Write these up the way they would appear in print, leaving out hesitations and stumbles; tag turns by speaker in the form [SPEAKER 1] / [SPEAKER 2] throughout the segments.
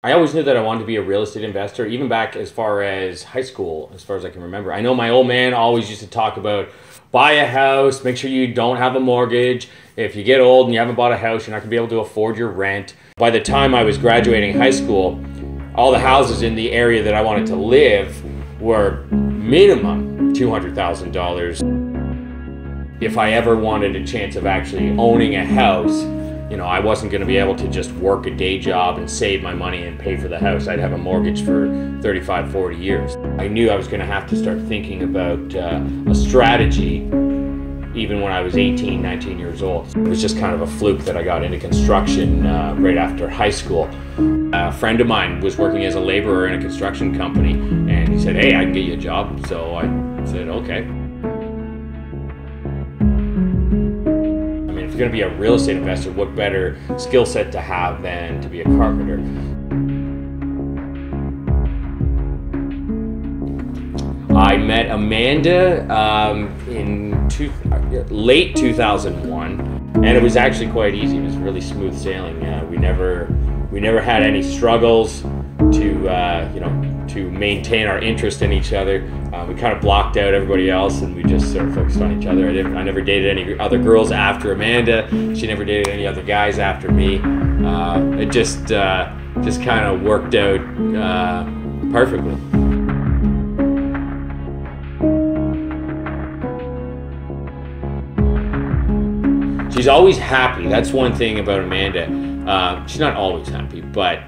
[SPEAKER 1] I always knew that I wanted to be a real estate investor, even back as far as high school, as far as I can remember. I know my old man always used to talk about buy a house, make sure you don't have a mortgage. If you get old and you haven't bought a house, you're not gonna be able to afford your rent. By the time I was graduating high school, all the houses in the area that I wanted to live were minimum $200,000. If I ever wanted a chance of actually owning a house, you know, I wasn't going to be able to just work a day job and save my money and pay for the house. I'd have a mortgage for 35, 40 years. I knew I was going to have to start thinking about a strategy even when I was 18, 19 years old. It was just kind of a fluke that I got into construction right after high school. A friend of mine was working as a laborer in a construction company, and he said, "Hey, I can get you a job." So I said, okay. If you're going to be a real estate investor, what better skill set to have than to be a carpenter? I met Amanda in late 2001, and it was actually quite easy. It was really smooth sailing. We never had any struggles to maintain our interest in each other. We kind of blocked out everybody else, and we just sort of focused on each other. I never dated any other girls after Amanda. She never dated any other guys after me. It just kind of worked out perfectly. She's always happy. That's one thing about Amanda. She's not always happy, but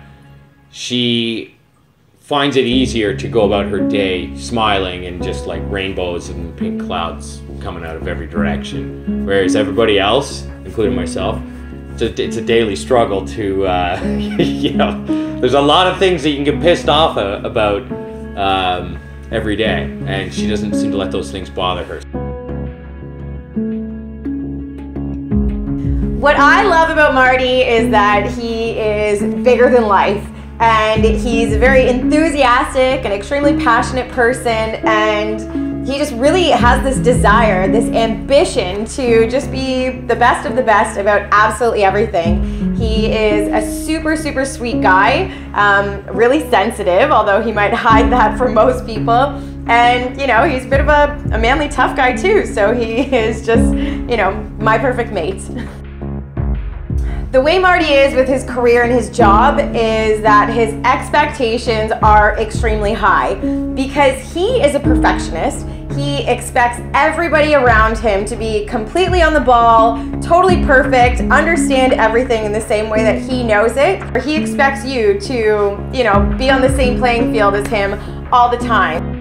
[SPEAKER 1] she finds it easier to go about her day smiling and just like rainbows and pink clouds coming out of every direction. Whereas everybody else, including myself, it's a daily struggle to, you know, there's a lot of things that you can get pissed off about every day, and she doesn't seem to let those things bother her.
[SPEAKER 2] What I love about Marty is that he is bigger than life. And he's a very enthusiastic and extremely passionate person, and he just really has this desire, this ambition to just be the best of the best about absolutely everything. He is a super, super sweet guy, really sensitive, although he might hide that from most people. And, you know, he's a bit of a manly, tough guy too, so he is just, you know, my perfect mate. The way Marty is with his career and his job is that his expectations are extremely high. Because he is a perfectionist, he expects everybody around him to be completely on the ball, totally perfect, understand everything in the same way that he knows it. He expects you to, you know, be on the same playing field as him all the time.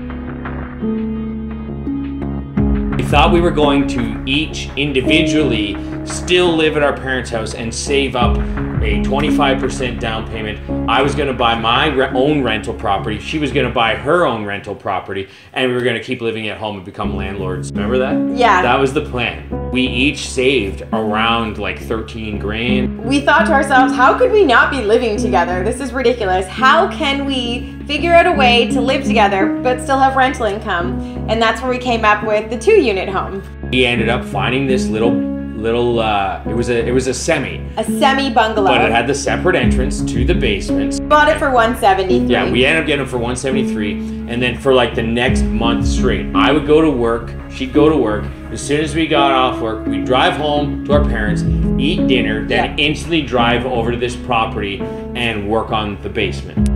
[SPEAKER 1] We thought we were going to each individually still live at our parents' house and save up a 25% down payment. I was going to buy my own rental property. She was going to buy her own rental property, and we were going to keep living at home and become landlords. Remember that? Yeah. That was the plan. We each saved around like 13 grand.
[SPEAKER 2] We thought to ourselves, how could we not be living together? This is ridiculous. How can we figure out a way to live together but still have rental income? And that's where we came up with the 2-unit home.
[SPEAKER 1] We ended up finding this little it was a semi
[SPEAKER 2] bungalow,
[SPEAKER 1] but it had the separate entrance to the basement.
[SPEAKER 2] Bought it for $173.
[SPEAKER 1] Yeah, we ended up getting it for $173, and then for like the next month straight, I would go to work, she'd go to work. As soon as we got off work, we'd drive home to our parents, eat dinner, then instantly drive over to this property and work on the basement.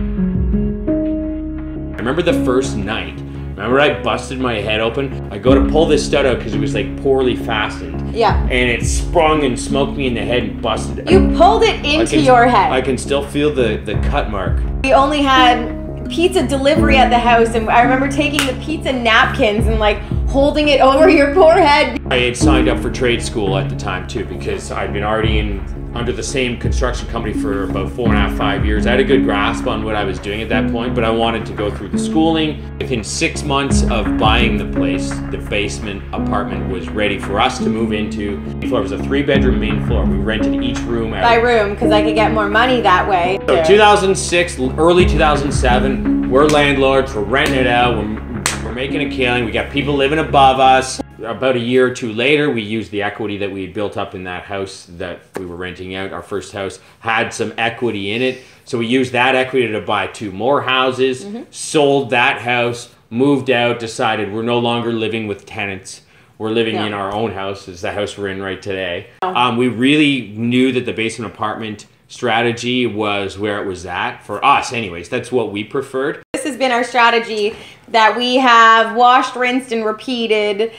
[SPEAKER 1] I remember the first night. Remember I busted my head open? I go to pull this stud out because it was like poorly fastened. Yeah. And it sprung and smoked me in the head and busted.
[SPEAKER 2] You pulled it into your head.
[SPEAKER 1] I can still feel the cut mark.
[SPEAKER 2] We only had pizza delivery at the house, and I remember taking the pizza napkins and like holding it over your poor head.
[SPEAKER 1] I had signed up for trade school at the time too, because I'd been already under the same construction company for about 4.5, 5 years. I had a good grasp on what I was doing at that point, but I wanted to go through the schooling. Within 6 months of buying the place, the basement apartment was ready for us to move into. The floor was a 3-bedroom main floor. We rented each room out.
[SPEAKER 2] By room, because I could get more money that way.
[SPEAKER 1] So 2006, early 2007, we're landlords, we're renting it out, we're We're making a killing. We got people living above us. About a year or two later, we used the equity that we had built up in that house that we were renting out. Our first house had some equity in it. So we used that equity to buy 2 more houses, sold that house, moved out, decided we're no longer living with tenants. We're living in our own house. It's the house we're in right today. We really knew that the basement apartment strategy was where it was at for us anyways. That's what we preferred.
[SPEAKER 2] This has been our strategy that we have washed, rinsed, and repeated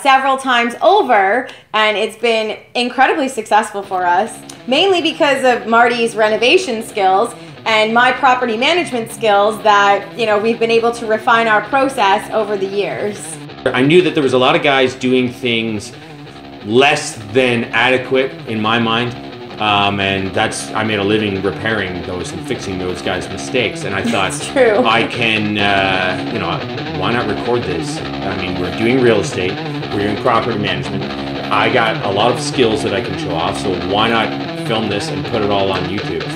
[SPEAKER 2] several times over, and it's been incredibly successful for us, mainly because of Marty's renovation skills and my property management skills that, you know, we've been able to refine our process over the years.
[SPEAKER 1] I knew that there was a lot of guys doing things less than adequate in my mind. And I made a living repairing those and fixing those guys' mistakes. And I thought, I can, you know, why not record this? I mean, we're doing real estate, we're doing property management. I got a lot of skills that I can show off, so why not film this and put it all on YouTube?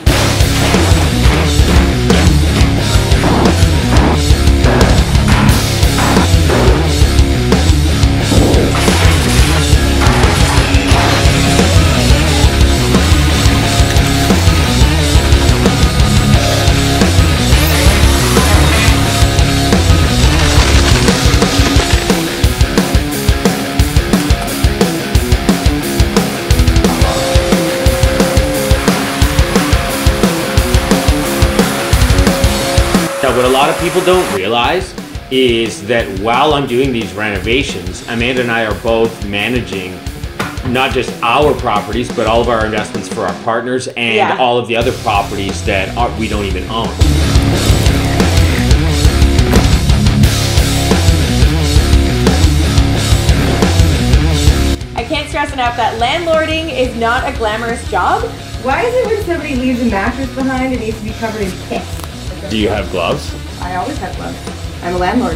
[SPEAKER 1] What a lot of people don't realize is that while I'm doing these renovations, Amanda and I are both managing not just our properties, but all of our investments for our partners and all of the other properties that we don't even own.
[SPEAKER 2] I can't stress enough that landlording is not a glamorous job.
[SPEAKER 3] Why is it when somebody leaves a mattress behind, it needs to be covered in piss?
[SPEAKER 1] Do you have gloves?
[SPEAKER 3] I always have gloves. I'm a landlord.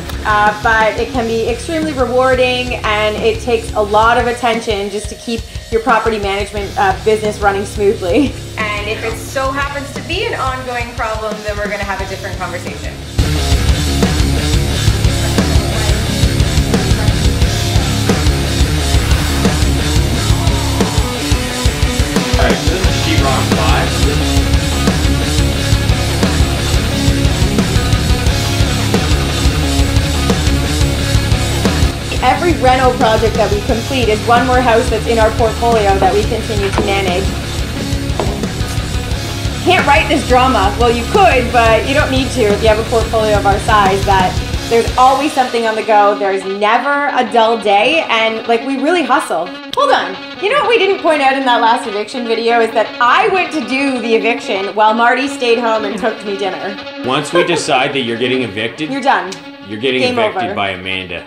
[SPEAKER 2] But it can be extremely rewarding, and it takes a lot of attention just to keep your property management business running smoothly. And if it so happens to be an ongoing problem, then we're going to have a different conversation.
[SPEAKER 1] Alright, so this is sheetrock 5.
[SPEAKER 2] Every reno project that we complete is one more house that's in our portfolio that we continue to manage. Can't write this drama. Well, you could, but you don't need to if you have a portfolio of our size. That there's always something on the go. There's never a dull day, and like we really hustle. Hold on. You know what we didn't point out in that last eviction video is that I went to do the eviction while Marty stayed home and cooked me dinner.
[SPEAKER 1] Once we decide that you're getting evicted,
[SPEAKER 2] You're done.
[SPEAKER 1] You're getting
[SPEAKER 2] Game
[SPEAKER 1] evicted
[SPEAKER 2] over.
[SPEAKER 1] by Amanda.